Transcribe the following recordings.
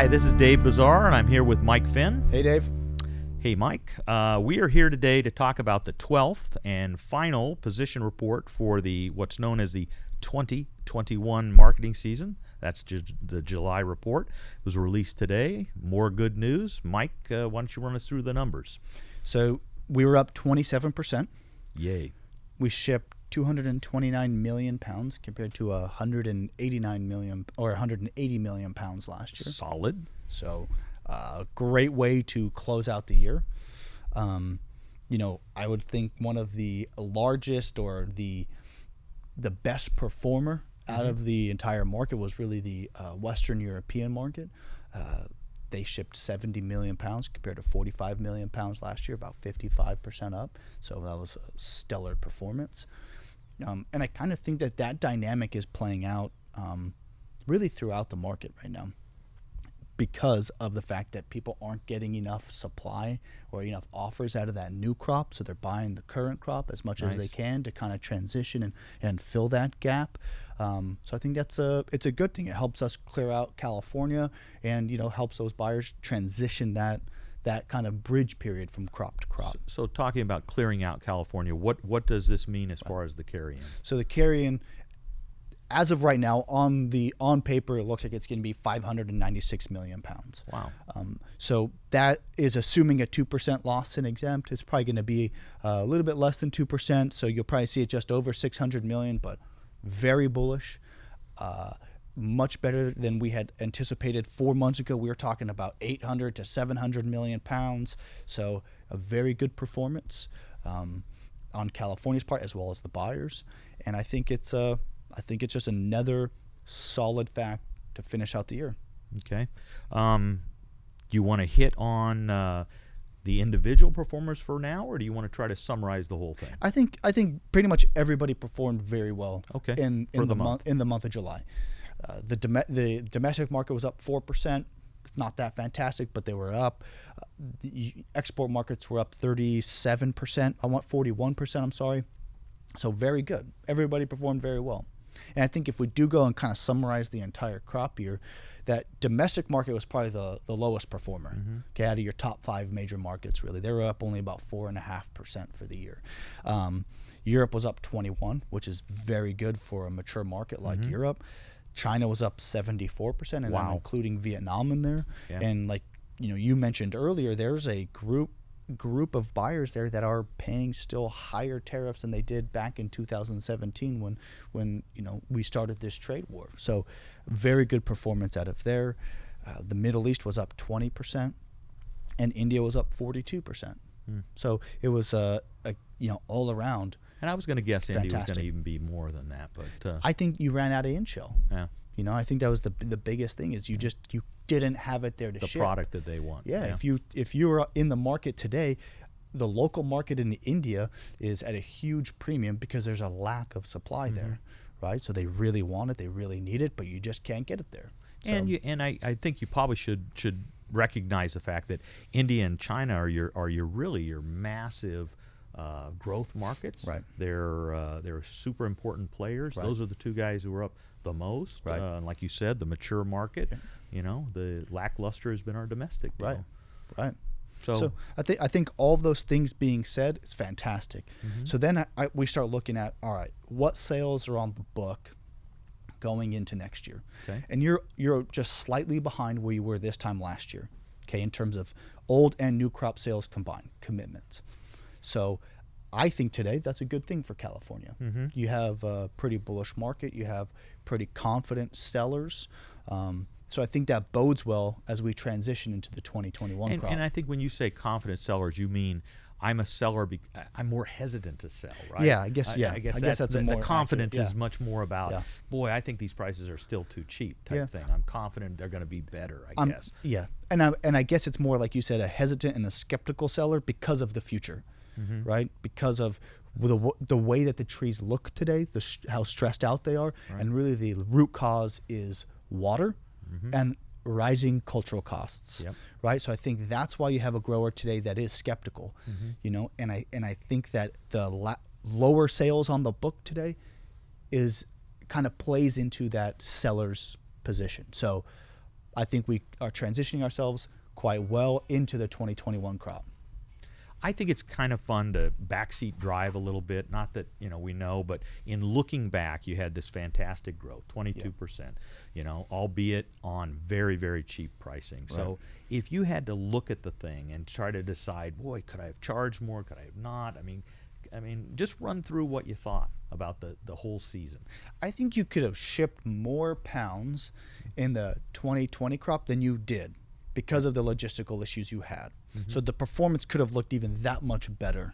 Hi, this is Dave Bazar, and I'm here with Mike Fenn. Hey, Dave. Hey, Mike. We are here today to talk about the 12th and final position report for what's known as the 2021 marketing season. That's the July report. It was released today. More good news. Mike, why don't you run us through the numbers? So we were up 27%. Yay. We shipped 229 million pounds compared to 189 million or 180 million pounds last year. Solid. So great way to close out the year. I would think one of the largest or the best performer out of the entire market was really the Western European market. They shipped 70 million pounds compared to 45 million pounds last year, about 55% up. So that was a stellar performance. And I kind of think that dynamic is playing out really throughout the market right now because of the fact that people aren't getting enough supply or enough offers out of that new crop. So they're buying the current crop as much as they can to kind of transition and fill that gap. So I think it's a good thing. It helps us clear out California and, helps those buyers transition that kind of bridge period from crop to crop. So talking about clearing out California, what does this mean as far as the carry-in? So the carry-in, as of right now, on paper, it looks like it's going to be 596 million pounds. Wow. So that is assuming a 2% loss in exempt. It's probably going to be a little bit less than 2%. So you'll probably see it just over 600 million, but very bullish. Much better than we had anticipated 4 months ago. We were talking about 800 to 700 million pounds. So a very good performance on California's part as well as the buyers. And I think it's just another solid fact to finish out the year. Okay. Do you want to hit on the individual performers for now, or do you want to try to summarize the whole thing? I think pretty much everybody performed very well. Okay. In the month of July. The domestic market was up 4%. Not that fantastic, but they were up. The export markets were up 37%. 41%. I'm sorry. So very good. Everybody performed very well. And I think if we do go and kind of summarize the entire crop year, that domestic market was probably the lowest performer. Okay, out of your top 5 major markets, really. They were up only about 4.5% for the year. Europe was up 21%, which is very good for a mature market like Europe. China was up 74%, and I'm including Vietnam in there. Yeah. And like you mentioned earlier, there's a group of buyers there that are paying still higher tariffs than they did back in 2017 when we started this trade war. So very good performance out of there. The Middle East was up 20%, and India was up 42%. So it was all around. And I was going to guess India was going to even be more than that, but I think you ran out of in-shell. Yeah. I think that was the biggest thing is you didn't have it there to ship. The product that they want. Yeah. If you were in the market today, the local market in India is at a huge premium because there's a lack of supply there, right? So they really want it, they really need it, but you just can't get it there. So, and I think you probably should recognize the fact that India and China are your massive growth markets. Right. They're super important players. Right. Those are the two guys who are up the most. Right. Like you said, the mature market. Yeah. The lackluster has been our domestic. Right. Right. So I think all of those things being said, it's fantastic. So then we start looking at, all right, what sales are on the book going into next year? Okay. And you're just slightly behind where you were this time last year. Okay, in terms of old and new crop sales combined commitments. So I think today that's a good thing for California. You have a pretty bullish market. You have pretty confident sellers. So I think that bodes well as we transition into the 2021 crop. And I think when you say confident sellers, you mean I'm a seller. I'm more hesitant to sell, right? Yeah, I guess. Yeah, I guess that's the confidence is much more about. Boy, I think these prices are still too cheap type thing. I'm confident they're going to be better. I guess. Yeah, and I guess it's more like you said, a hesitant and a skeptical seller because of the future, right? Because of the way that the trees look today, how stressed out they are, and really the root cause is water and rising cultural costs, right? So I think that's why you have a grower today that is skeptical, and I think that the lower sales on the book today is kind of plays into that seller's position. So I think we are transitioning ourselves quite well into the 2021 crop. I think it's kind of fun to backseat drive a little bit. Not that we know, but in looking back, you had this fantastic growth, 22%. Albeit on very, very cheap pricing. Right. So if you had to look at the thing and try to decide, boy, could I have charged more? Could I have not? I mean, just run through what you thought about the whole season. I think you could have shipped more pounds in the 2020 crop than you did because of the logistical issues you had. Mm-hmm. So the performance could have looked even that much better.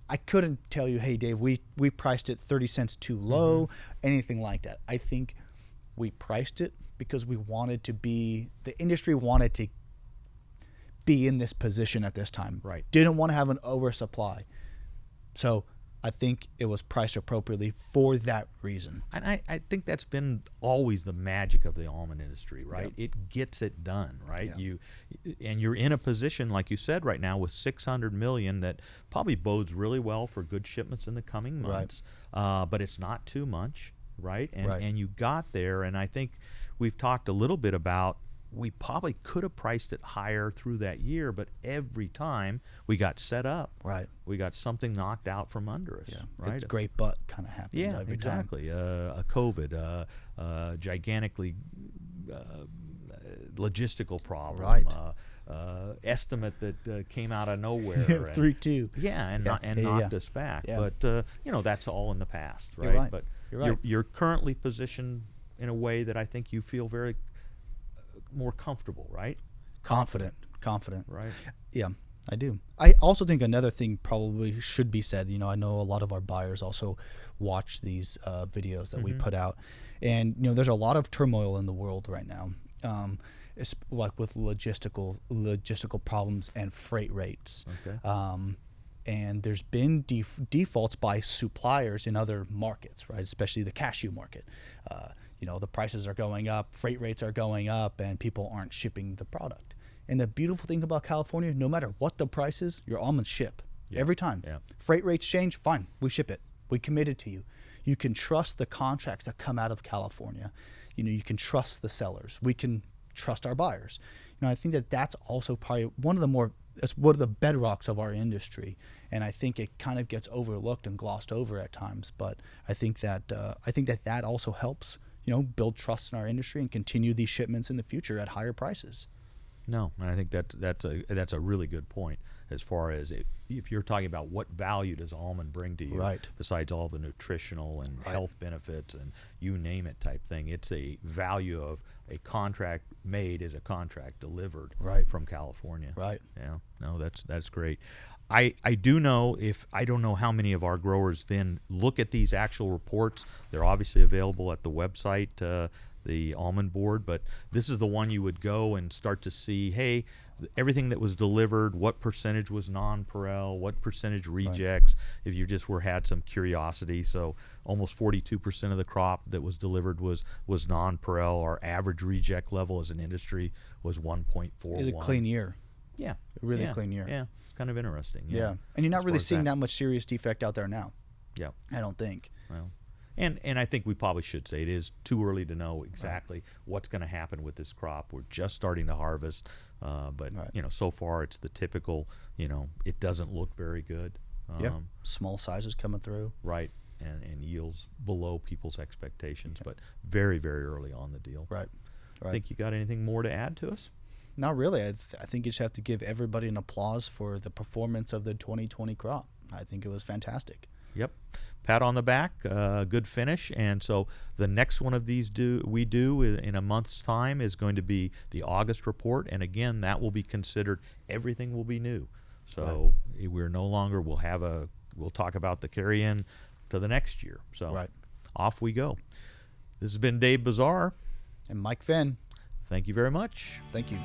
I couldn't tell you, hey, Dave, we priced it 30 cents too low, anything like that. I think we priced it because we wanted to be, the industry wanted to be in this position at this time. Right. Didn't want to have an oversupply. So I think it was priced appropriately for that reason. And I think that's been always the magic of the almond industry, right? Yep. It gets it done, right? Yeah. You're in a position, like you said, right now with $600 million that probably bodes really well for good shipments in the coming months. Right. But it's not too much, right? And you got there, and I think we've talked a little bit about we probably could have priced it higher through that year, but every time we got set up, right, we got something knocked out from under us. Yeah, right. It's great butt kind of happened. Yeah, every exactly. time. A COVID, gigantically logistical problem. Right. Estimate that came out of nowhere. 3-2. Yeah, and knocked us back. Yeah. But that's all in the past, right? You're right. But You're right. You're currently positioned in a way that I think you feel very more comfortable, right? Confident. Right. Yeah, I do. I also think another thing probably should be said. I know a lot of our buyers also watch these videos that we put out, and there's a lot of turmoil in the world right now, it's like with logistical problems and freight rates. Okay. And there's been defaults by suppliers in other markets, right? Especially the cashew market. The prices are going up, freight rates are going up, and people aren't shipping the product. And the beautiful thing about California, no matter what the price is, your almonds ship every time. Yeah. Freight rates change, fine, we ship it. We committed to you. You can trust the contracts that come out of California. You can trust the sellers. We can trust our buyers. I think that's also probably one of the bedrocks of our industry, and I think it kind of gets overlooked and glossed over at times. But I think that also helps, build trust in our industry and continue these shipments in the future at higher prices. No, and I think that's a really good point as far as if you're talking about what value does almond bring to you, right, besides all the nutritional and health benefits and you name it type thing. It's a value of a contract made is a contract delivered from California. Right. Yeah. No, that's great. I do know I don't know how many of our growers then look at these actual reports. They're obviously available at the website, the Almond Board, but this is the one you would go and start to see, hey, everything that was delivered, what percentage was non-Perel, what percentage rejects, if you just had some curiosity. So almost 42% of the crop that was delivered was non-Perel. Our average reject level as an industry was 1.41. It's a clean year. Yeah. A really clean year. Yeah. It's kind of interesting. Yeah. And you're not really seeing that much serious defect out there now. Yeah. I don't think. Well, and I think we probably should say it is too early to know exactly what's going to happen with this crop. We're just starting to harvest, but so far it's the typical. It doesn't look very good. Small sizes coming through. Right, and yields below people's expectations, but very, very early on the deal. Right. Think you got anything more to add to us? Not really. I think you just have to give everybody an applause for the performance of the 2020 crop. I think it was fantastic. Yep. Pat on the back, good finish. And so the next one of these we do in a month's time is going to be the August report. And again, that will be considered, everything will be new. So we're no longer, we'll talk about the carry-in to the next year. So off we go. This has been Dave Bazar. And Mike Fenn. Thank you very much. Thank you.